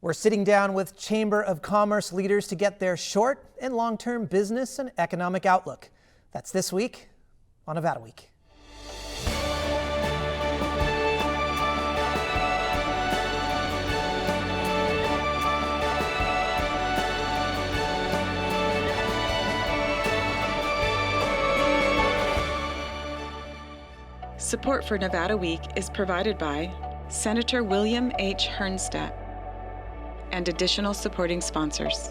We're sitting down with Chamber of Commerce leaders to get their short and long-term business and economic outlook. That's this week on Nevada Week. Support for Nevada Week is provided by Senator William H. Hernstadt and additional supporting sponsors.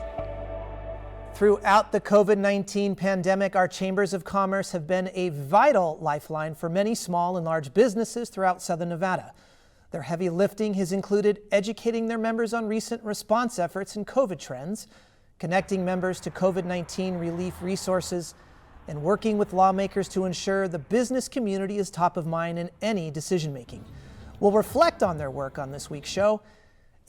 Throughout the COVID-19 pandemic, our chambers of commerce have been a vital lifeline for many small and large businesses throughout Southern Nevada. Their heavy lifting has included educating their members on recent response efforts and COVID trends, connecting members to COVID-19 relief resources, and working with lawmakers to ensure the business community is top of mind in any decision-making. We'll reflect on their work on this week's show.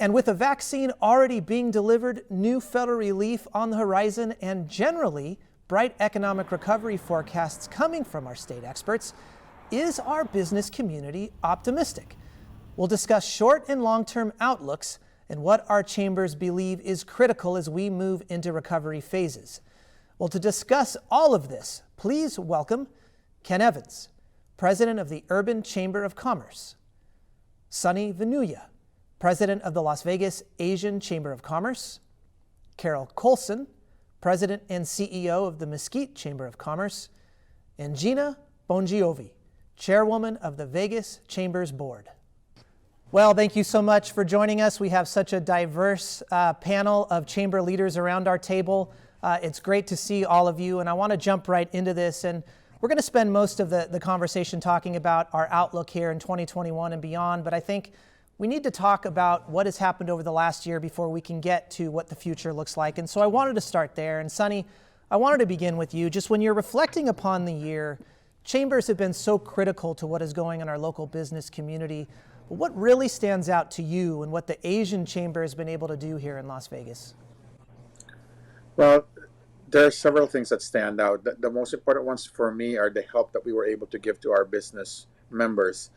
And with a vaccine already being delivered, new federal relief on the horizon, and generally bright economic recovery forecasts coming from our state experts, is our business community optimistic? We'll discuss short and long-term outlooks and what our chambers believe is critical as we move into recovery phases. Well, to discuss all of this, please welcome Ken Evans, President of the Urban Chamber of Commerce, Sunny Venuya, President of the Las Vegas Asian Chamber of Commerce, Carol Colson, President and CEO of the Mesquite Chamber of Commerce, and Gina Bongiovi, Chairwoman of the Vegas Chambers Board. Well, thank you so much for joining us. We have such a diverse panel of chamber leaders around our table. It's great to see all of you, and I want to jump right into this. And we're going to spend most of the conversation talking about our outlook here in 2021 and beyond, but I think we need to talk about what has happened over the last year before we can get to what the future looks like. And so I wanted to start there. And Sunny, I wanted to begin with you. Just when you're reflecting upon the year, chambers have been so critical to what is going on in our local business community. But what really stands out to you and what the Asian Chamber has been able to do here in Las Vegas? Well, there are several things that stand out. The most important ones for me are the help that we were able to give to our business members,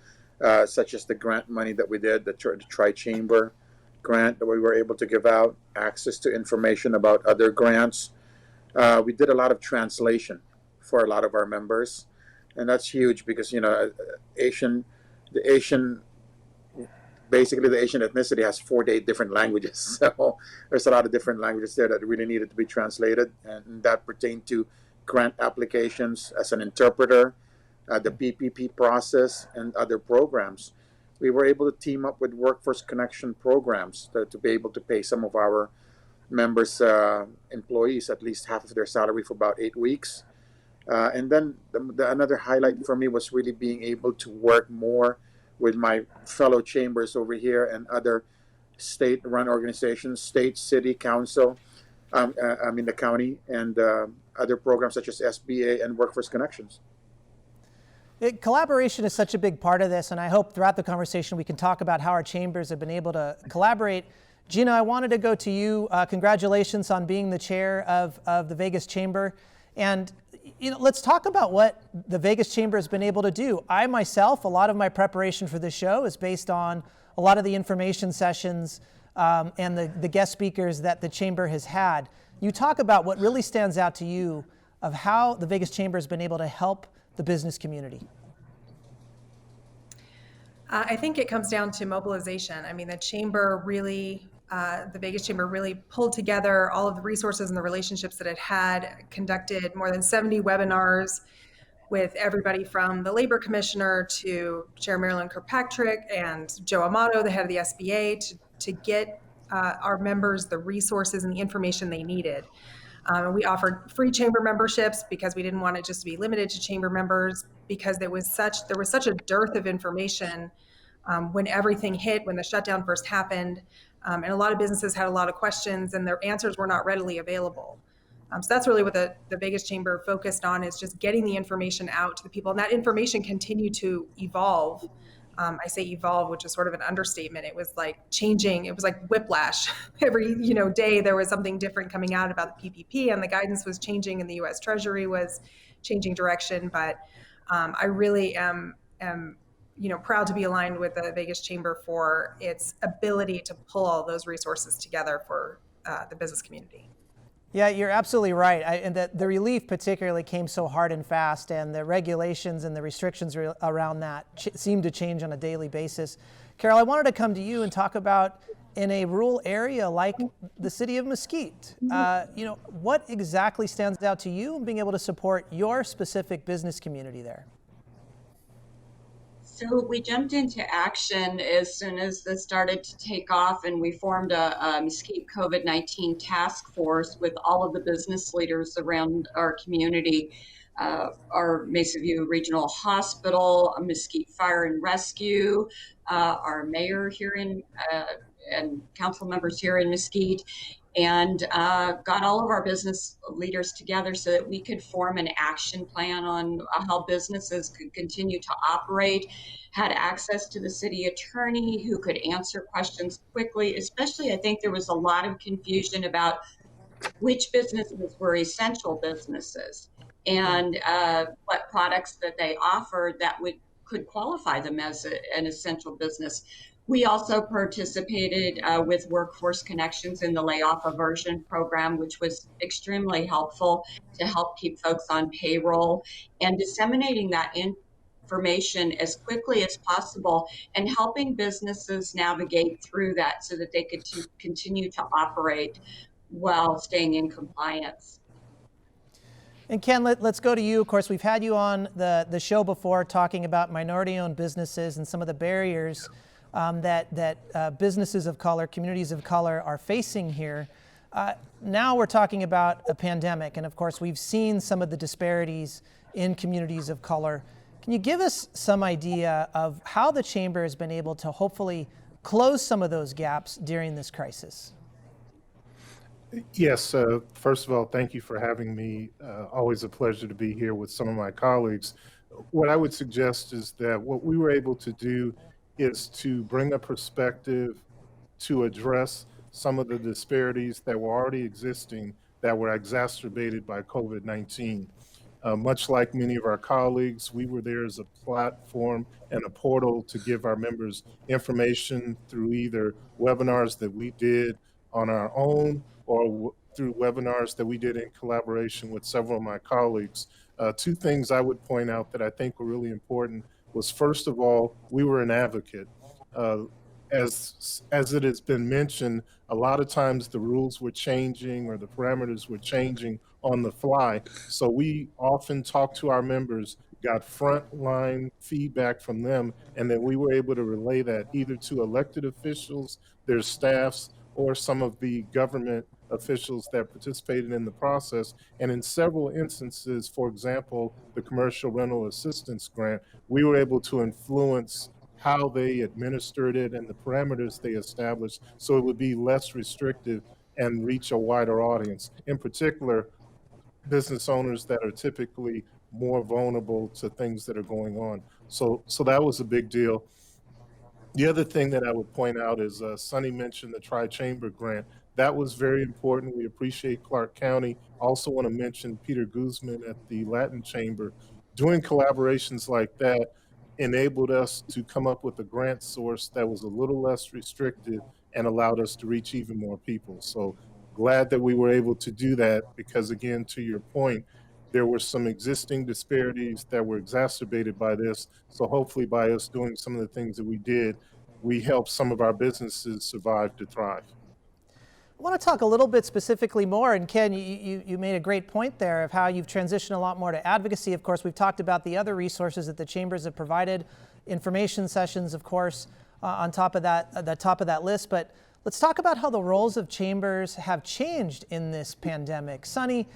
such as the grant money that we did, the Tri-Chamber grant that we were able to give out, access to information about other grants. We did a lot of translation for a lot of our members, and that's huge because, you know, basically the Asian ethnicity has 48 different languages. So there's a lot of different languages there that really needed to be translated, and that pertained to grant applications as an interpreter, the PPP process, and other programs. We were able to team up with workforce connection programs to be able to pay some of our members' employees at least half of their salary for about 8 weeks. And then another highlight for me was really being able to work more with my fellow chambers over here and other state-run organizations, state, city, council, the county, and other programs such as SBA and Workforce Connections. Collaboration is such a big part of this, and I hope throughout the conversation we can talk about how our chambers have been able to collaborate. Gina, I wanted to go to you. Congratulations on being the chair of the Vegas Chamber. And let's talk about what the Vegas Chamber has been able to do. I myself, a lot of my preparation for this show is based on a lot of the information sessions and the guest speakers that the Chamber has had. You talk about what really stands out to you of how the Vegas Chamber has been able to help the business community. I think it comes down to mobilization. I mean, the Chamber really, the Vegas Chamber really pulled together all of the resources and the relationships that it had, conducted more than 70 webinars with everybody from the Labor Commissioner to Chair Marilyn Kirkpatrick and Joe Amato, the head of the SBA, to get our members the resources and the information they needed. We offered free chamber memberships because we didn't want it just to be limited to chamber members, because there was such a dearth of information when everything hit, when the shutdown first happened, and a lot of businesses had a lot of questions and their answers were not readily available. So that's really what the Vegas Chamber focused on, is just getting the information out to the people, and that information continued to evolve. I say evolve, which is sort of an understatement. It was like changing. It was like whiplash. Every day there was something different coming out about the PPP, and the guidance was changing, and the U.S. Treasury was changing direction. But I really am proud to be aligned with the Vegas Chamber for its ability to pull all those resources together for the business community. Yeah, you're absolutely right. And the relief particularly came so hard and fast, and the regulations and the restrictions around that seem to change on a daily basis. Carol, I wanted to come to you and talk about in a rural area like the city of Mesquite. What exactly stands out to you in being able to support your specific business community there? So we jumped into action as soon as this started to take off, and we formed a Mesquite COVID-19 task force with all of the business leaders around our community. Our Mesa View Regional Hospital, Mesquite Fire and Rescue, our mayor here and council members here in Mesquite, and got all of our business leaders together so that we could form an action plan on how businesses could continue to operate, had access to the city attorney who could answer questions quickly. Especially, I think there was a lot of confusion about which businesses were essential businesses and what products that they offered that could qualify them as an essential business. We also participated with Workforce Connections in the layoff aversion program, which was extremely helpful to help keep folks on payroll, and disseminating that information as quickly as possible and helping businesses navigate through that so that they could continue to operate while staying in compliance. And Ken, let's go to you. Of course, we've had you on the show before talking about minority-owned businesses and some of the barriers that businesses of color, communities of color are facing here. Now we're talking about a pandemic, and of course we've seen some of the disparities in communities of color. Can you give us some idea of how the Chamber has been able to hopefully close some of those gaps during this crisis? Yes, first of all, thank you for having me. Always a pleasure to be here with some of my colleagues. What I would suggest is that what we were able to do is to bring a perspective to address some of the disparities that were already existing that were exacerbated by COVID-19. Much like many of our colleagues, we were there as a platform and a portal to give our members information through either webinars that we did on our own or through webinars that we did in collaboration with several of my colleagues. Two things I would point out that I think were really important was, first of all, we were an advocate. As it has been mentioned, a lot of times the rules were changing or the parameters were changing on the fly. So we often talked to our members, got frontline feedback from them, and then we were able to relay that either to elected officials, their staffs, or some of the government officials that participated in the process. And in several instances, for example, the commercial rental assistance grant, we were able to influence how they administered it and the parameters they established so it would be less restrictive and reach a wider audience. In particular, business owners that are typically more vulnerable to things that are going on. So that was a big deal. The other thing that I would point out is Sonny mentioned the Tri-Chamber grant. That was very important. We appreciate Clark County. Also want to mention Peter Guzman at the Latin Chamber. Doing collaborations like that enabled us to come up with a grant source that was a little less restrictive and allowed us to reach even more people. So glad that we were able to do that because, again, to your point, there were some existing disparities that were exacerbated by this. So hopefully by us doing some of the things that we did, we helped some of our businesses survive to thrive. I want to talk a little bit specifically more, and Ken, you made a great point there of how you've transitioned a lot more to advocacy. Of course, we've talked about the other resources that the chambers have provided, information sessions, of course, on top of that, the top of that list. But let's talk about how the roles of chambers have changed in this pandemic. Sonny,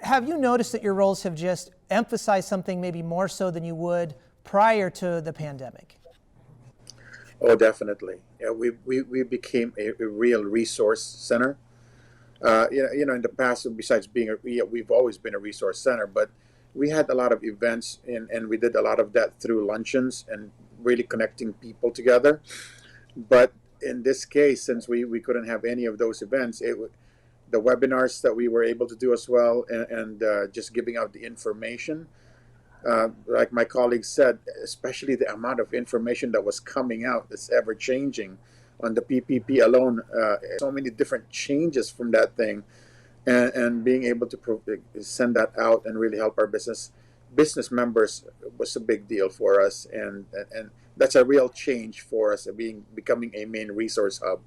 have you noticed that your roles have just emphasized something maybe more so than you would prior to the pandemic? Oh, definitely. Yeah, we became a real resource center. In the past, besides we've always been a resource center, but we had a lot of events and we did a lot of that through luncheons and really connecting people together. But in this case, since we couldn't have any of those events, the webinars that we were able to do as well and just giving out the information like my colleague said, especially the amount of information that was coming out that's ever changing on the PPP alone, so many different changes from that thing, and being able to send that out and really help our business members was a big deal for us, and that's a real change for us, becoming a main resource hub.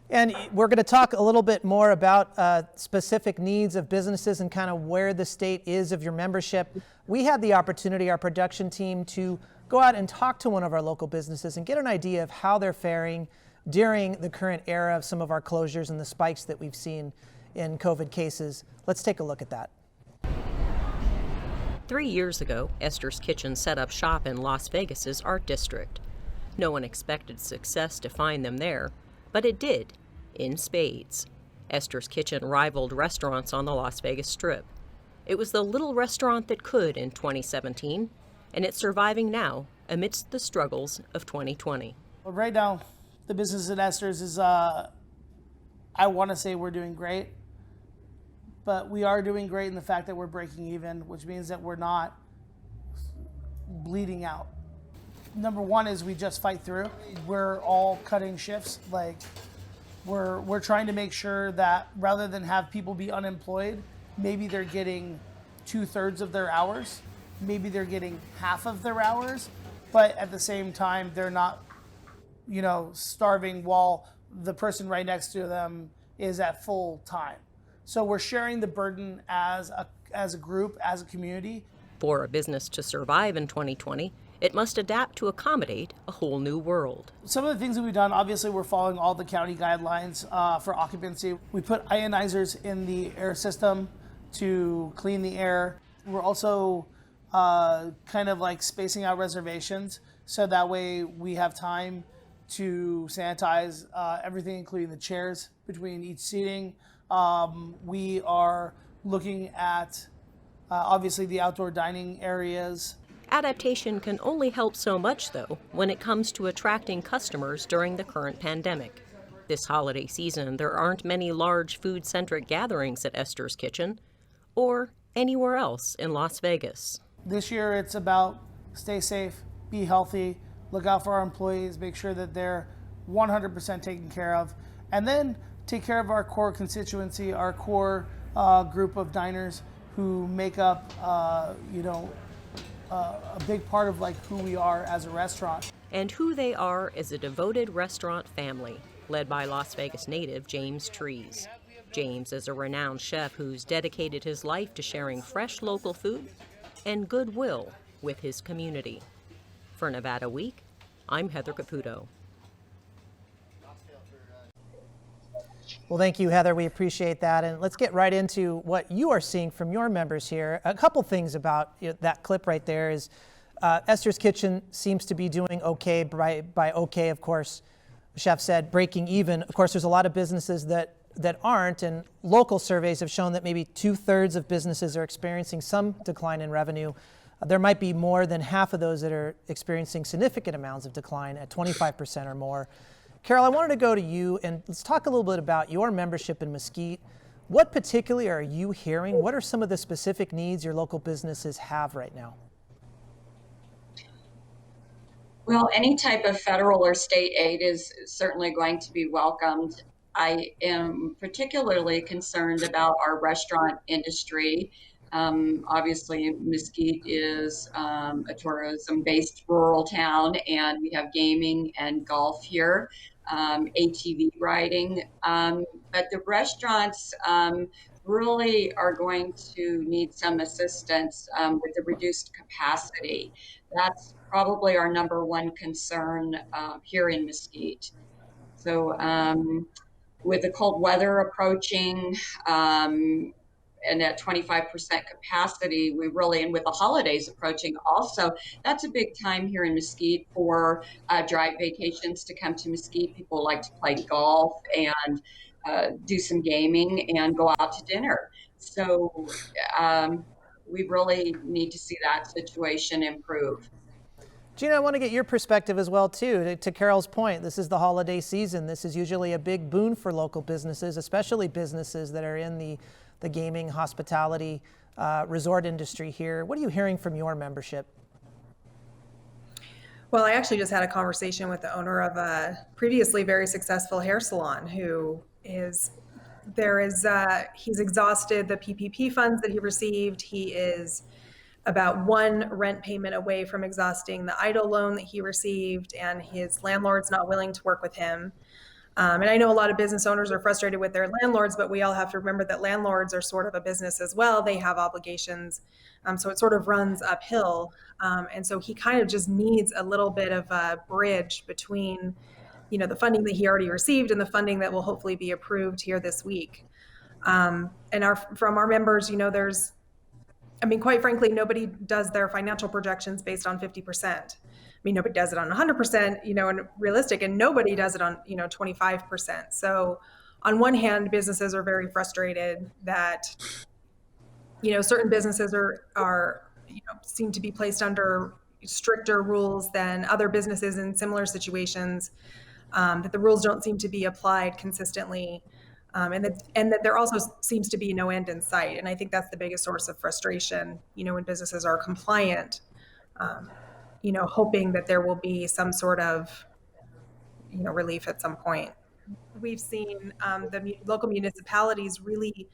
And we're going to talk a little bit more about specific needs of businesses and kind of where the state is of your membership. We had the opportunity, our production team, to go out and talk to one of our local businesses and get an idea of how they're faring during the current era of some of our closures and the spikes that we've seen in COVID cases. Let's take a look at that. 3 years ago, Esther's Kitchen set up shop in Las Vegas's Art District. No one expected success to find them there, but it did, in spades. Esther's Kitchen rivaled restaurants on the Las Vegas Strip. It was the little restaurant that could in 2017, and it's surviving now amidst the struggles of 2020. Well, right now, the business at Esther's is, I want to say we're doing great, but we are doing great in the fact that we're breaking even, which means that we're not bleeding out. Number one is we just fight through. We're all cutting shifts. Like we're trying to make sure that rather than have people be unemployed, maybe they're getting 2/3 of their hours, maybe they're getting half of their hours, but at the same time they're not, starving while the person right next to them is at full time. So we're sharing the burden as a group, as a community. For a business to survive in 2020, it must adapt to accommodate a whole new world. Some of the things that we've done, obviously we're following all the county guidelines for occupancy. We put ionizers in the air system to clean the air. We're also kind of like spacing out reservations so that way we have time to sanitize everything, including the chairs between each seating. We are looking at obviously the outdoor dining areas. Adaptation can only help so much, though, when it comes to attracting customers during the current pandemic. This holiday season, there aren't many large food-centric gatherings at Esther's Kitchen or anywhere else in Las Vegas. This year, it's about stay safe, be healthy, look out for our employees, make sure that they're 100% taken care of, and then take care of our core constituency, our core group of diners who make up, a big part of like who we are as a restaurant. And who they are as a devoted restaurant family, led by Las Vegas native James Trees. James is a renowned chef who's dedicated his life to sharing fresh local food and goodwill with his community. For Nevada Week, I'm Heather Caputo. Well, thank you, Heather. We appreciate that. And let's get right into what you are seeing from your members here. A couple things about that clip right there is Esther's Kitchen seems to be doing okay. By okay, of course, the chef said breaking even. Of course, there's a lot of businesses that aren't, and local surveys have shown that maybe 2/3 of businesses are experiencing some decline in revenue. There might be more than half of those that are experiencing significant amounts of decline at 25% or more. Carol, I wanted to go to you and let's talk a little bit about your membership in Mesquite. What particularly are you hearing? What are some of the specific needs your local businesses have right now? Well, any type of federal or state aid is certainly going to be welcomed. I am particularly concerned about our restaurant industry. Obviously, Mesquite is a tourism-based rural town, and we have gaming and golf here, ATV riding. But the restaurants really are going to need some assistance with the reduced capacity. That's probably our number one concern here in Mesquite. So with the cold weather approaching, and at 25% capacity, we really, and with the holidays approaching also, that's a big time here in Mesquite for drive vacations to come to Mesquite. People like to play golf and do some gaming and go out to dinner. So we really need to see that situation improve. Gina, I want to get your perspective as well, too. To Carol's point, this is the holiday season. This is usually a big boon for local businesses, especially businesses that are in the gaming, hospitality resort industry here. What are you hearing from your membership? Well, I actually just had a conversation with the owner of a previously very successful hair salon who he's exhausted the PPP funds that he received. He is about one rent payment away from exhausting the EIDL loan that he received, and his landlord's not willing to work with him. And I know a lot of business owners are frustrated with their landlords, but we all have to remember that landlords are sort of a business as well. They have obligations. So it sort of runs uphill. And so he kind of just needs a little bit of a bridge between, the funding that he already received and the funding that will hopefully be approved here this week. And from our members, quite frankly, nobody does their financial projections based on 50%. Nobody does it on 100%, and realistic, and nobody does it on, 25%. So on one hand, businesses are very frustrated that, certain businesses are seem to be placed under stricter rules than other businesses in similar situations, that the rules don't seem to be applied consistently. And that there also seems to be no end in sight. And I think that's the biggest source of frustration, when businesses are compliant, hoping that there will be some sort of, relief at some point. We've seen the local municipalities really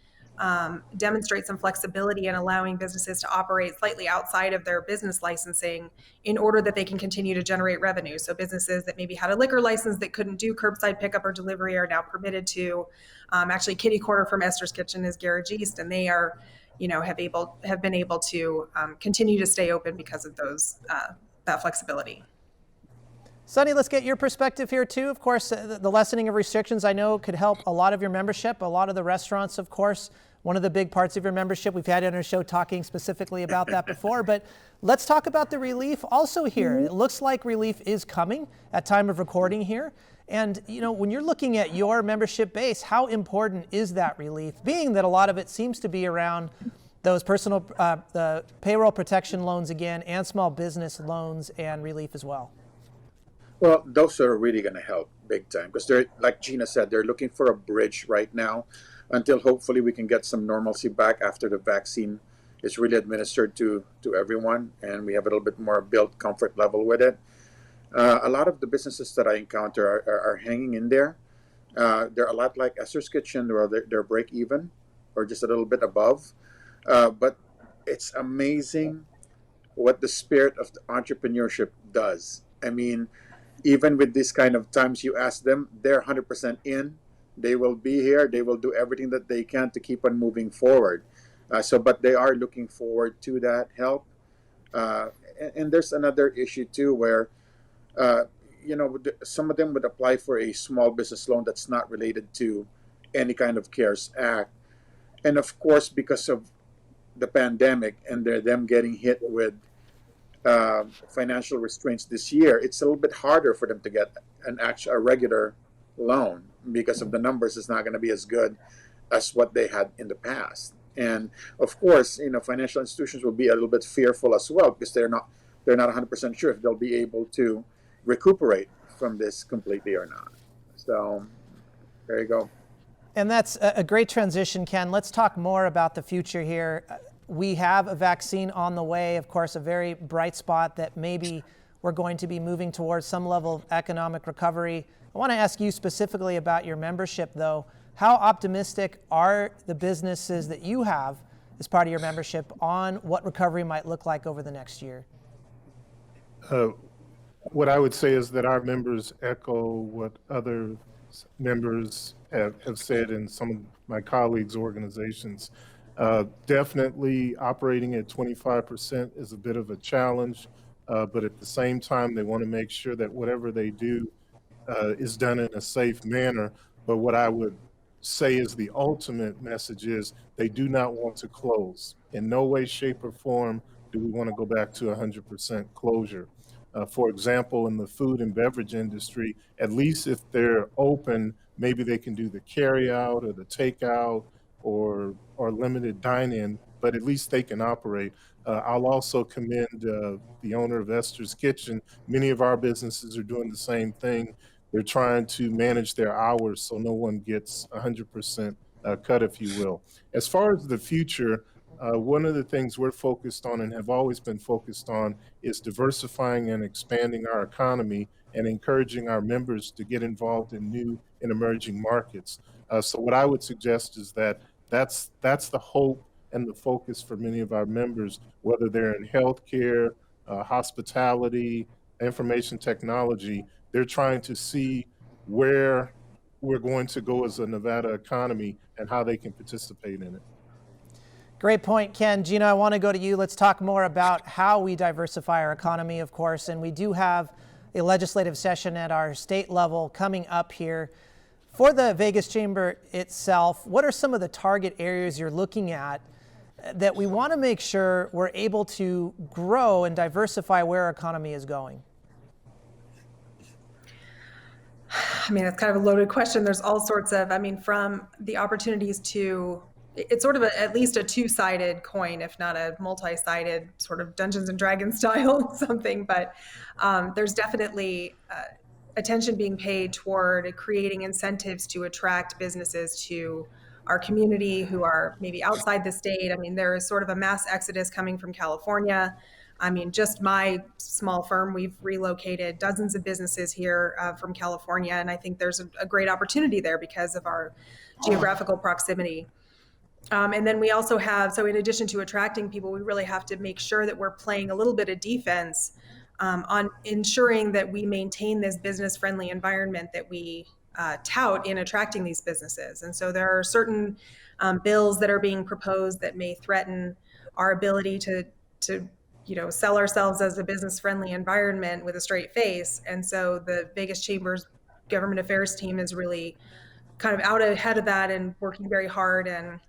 demonstrate some flexibility in allowing businesses to operate slightly outside of their business licensing in order that they can continue to generate revenue. So businesses that maybe had a liquor license that couldn't do curbside pickup or delivery are now permitted to. Actually, Kitty Corner from Esther's Kitchen is Garage East, and they are, have been able to continue to stay open because of that flexibility. Sunny, let's get your perspective here too. Of course, the lessening of restrictions I know could help a lot of your membership, a lot of the restaurants, of course, one of the big parts of your membership. We've had on our show talking specifically about that before, but let's talk about the relief also here. It looks like relief is coming at time of recording here. And, when you're looking at your membership base, how important is that relief, being that a lot of it seems to be around those personal, the payroll protection loans again, and small business loans and relief as well? Well, those are really going to help big time because they're, like Gina said, they're looking for a bridge right now until hopefully we can get some normalcy back after the vaccine is really administered to everyone and we have a little bit more built comfort level with it. A lot of the businesses that I encounter are hanging in there. They're a lot like Esther's Kitchen, where they're break even or just a little bit above. But it's amazing what the spirit of the entrepreneurship does. Even with this kind of times, you ask them, they're 100% in. They will be here. They will do everything that they can to keep on moving forward. But they are looking forward to that help. And there's another issue too, where, some of them would apply for a small business loan that's not related to any kind of CARES Act. And of course, because of the pandemic and them getting hit with financial restraints this year, it's a little bit harder for them to get a regular loan because of the numbers is not going to be as good as what they had in the past. And of course, financial institutions will be a little bit fearful as well because they're not 100% sure if they'll be able to recuperate from this completely or not. So there you go. And that's a great transition, Ken. Let's talk more about the future here. We have a vaccine on the way, of course, a very bright spot that maybe we're going to be moving towards some level of economic recovery. I want to ask you specifically about your membership, though. How optimistic are the businesses that you have as part of your membership on what recovery might look like over the next year? What I would say is that our members echo what other members have said in some of my colleagues' organizations. Definitely operating at 25% is a bit of a challenge, but at the same time, they want to make sure that whatever they do is done in a safe manner. But what I would say is the ultimate message is they do not want to close. In no way, shape, or form do we want to go back to 100% closure. For example, in the food and beverage industry, at least if they're open, maybe they can do the carry out or the takeout or limited dine-in, but at least they can operate. I'll also commend the owner of Esther's Kitchen. Many of our businesses are doing the same thing. They're trying to manage their hours so no one gets 100% cut, if you will. As far as the future, One of the things we're focused on and have always been focused on is diversifying and expanding our economy and encouraging our members to get involved in new and emerging markets. So what I would suggest is that that's the hope and the focus for many of our members, whether they're in healthcare, hospitality, information technology. They're trying to see where we're going to go as a Nevada economy and how they can participate in it. Great point, Ken. Gina, I want to go to you. Let's talk more about how we diversify our economy, of course. And we do have a legislative session at our state level coming up here. For the Vegas Chamber itself, what are some of the target areas you're looking at that we want to make sure we're able to grow and diversify where our economy is going? I mean, that's kind of a loaded question. There's all sorts of, I mean, from the opportunities to, it's sort of at least a two-sided coin, if not a multi-sided sort of Dungeons and Dragons style something. But there's definitely attention being paid toward creating incentives to attract businesses to our community who are maybe outside the state. I mean, there is sort of a mass exodus coming from California. I mean, just my small firm, we've relocated dozens of businesses here from California. And I think there's a great opportunity there because of our geographical proximity. And then we also have, so in addition to attracting people, we really have to make sure that we're playing a little bit of defense on ensuring that we maintain this business-friendly environment that we tout in attracting these businesses. And so there are certain bills that are being proposed that may threaten our ability to sell ourselves as a business-friendly environment with a straight face. And so the Vegas Chamber's government affairs team is really kind of out ahead of that and working very hard. And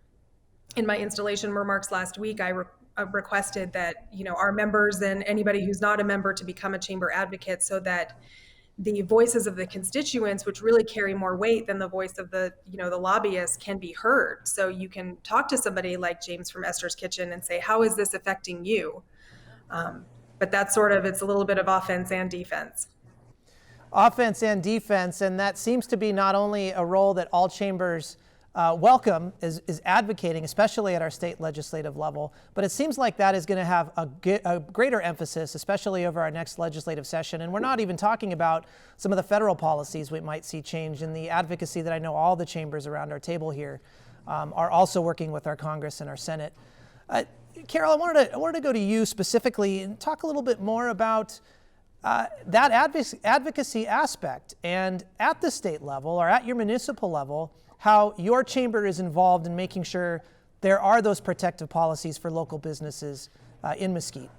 in my installation remarks last week, I requested that, our members and anybody who's not a member to become a chamber advocate so that the voices of the constituents, which really carry more weight than the voice of the lobbyists, can be heard. So you can talk to somebody like James from Esther's Kitchen and say, how is this affecting you? But that's it's a little bit of offense and defense. Offense and defense, and that seems to be not only a role that all chambers welcome is advocating, especially at our state legislative level, but it seems like that is going to have a greater emphasis, especially over our next legislative session. And we're not even talking about some of the federal policies we might see change in the advocacy that I know all the chambers around our table here are also working with our Congress and our Senate. Carol, I wanted to go to you specifically and talk a little bit more about that advocacy aspect, and at the state level or at your municipal level, how your chamber is involved in making sure there are those protective policies for local businesses in Mesquite.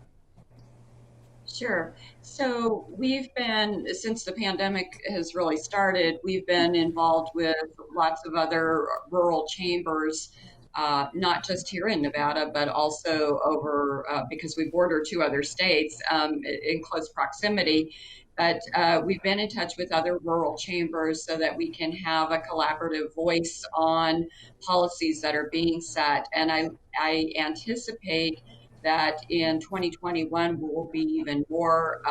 Sure. So we've been, since the pandemic has really started, we've been involved with lots of other rural chambers, not just here in Nevada, but also over, because we border two other states in close proximity. But we've been in touch with other rural chambers so that we can have a collaborative voice on policies that are being set. And I anticipate that in 2021 we will be even more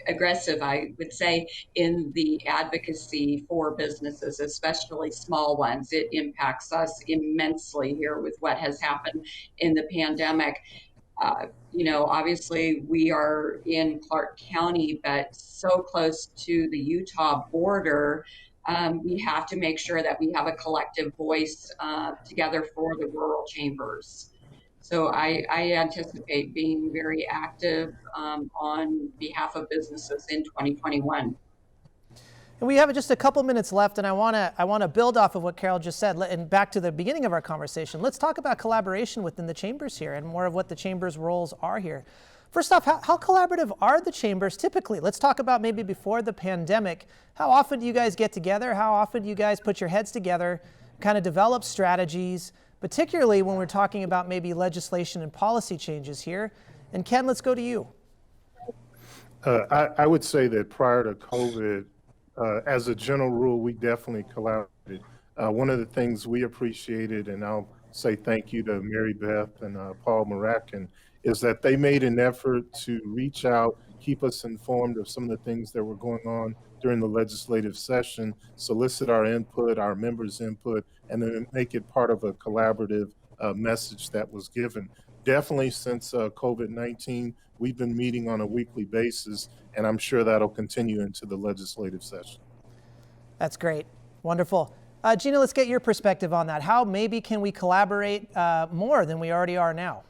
aggressive, I would say, in the advocacy for businesses, especially small ones. It impacts us immensely here with what has happened in the pandemic. Obviously we are in Clark County, but so close to the Utah border, we have to make sure that we have a collective voice together for the rural chambers. So I anticipate being very active on behalf of businesses in 2021. And we have just a couple minutes left, and I want to build off of what Carol just said, and back to the beginning of our conversation. Let's talk about collaboration within the chambers here and more of what the chambers' roles are here. First off, how collaborative are the chambers typically? Let's talk about maybe before the pandemic. How often do you guys get together? How often do you guys put your heads together, kind of develop strategies, particularly when we're talking about maybe legislation and policy changes here? And Ken, let's go to you. I would say that prior to COVID, as a general rule, we definitely collaborated. One of the things we appreciated, and I'll say thank you to Mary Beth and Paul Maracan, is that they made an effort to reach out, keep us informed of some of the things that were going on during the legislative session, solicit our input, our members' input, and then make it part of a collaborative message that was given. Definitely since COVID-19, we've been meeting on a weekly basis, and I'm sure that'll continue into the legislative session. That's great. Wonderful. Gina, let's get your perspective on that. How maybe can we collaborate more than we already are now?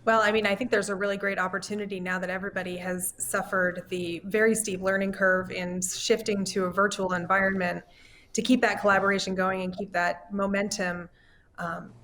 Well, I mean, I think there's a really great opportunity now that everybody has suffered the very steep learning curve in shifting to a virtual environment to keep that collaboration going and keep that momentum.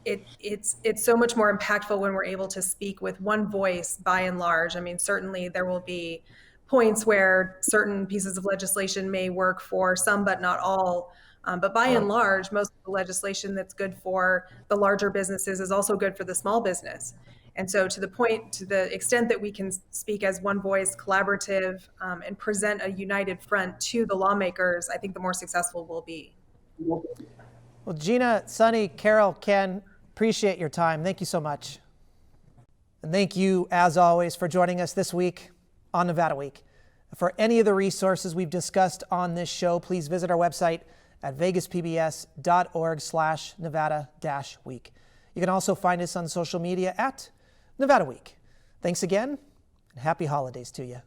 It's so much more impactful when we're able to speak with one voice by and large. I mean, certainly there will be points where certain pieces of legislation may work for some, but not all. But by and large, most of the legislation that's good for the larger businesses is also good for the small business. And so to the extent that we can speak as one voice, collaborative, and present a united front to the lawmakers, I think the more successful we'll be. Well, Gina, Sunny, Carol, Ken, appreciate your time. Thank you so much. And thank you, as always, for joining us this week on Nevada Week. For any of the resources we've discussed on this show, please visit our website at vegaspbs.org/Nevada-week. You can also find us on social media at Nevada Week. Thanks again, and happy holidays to you.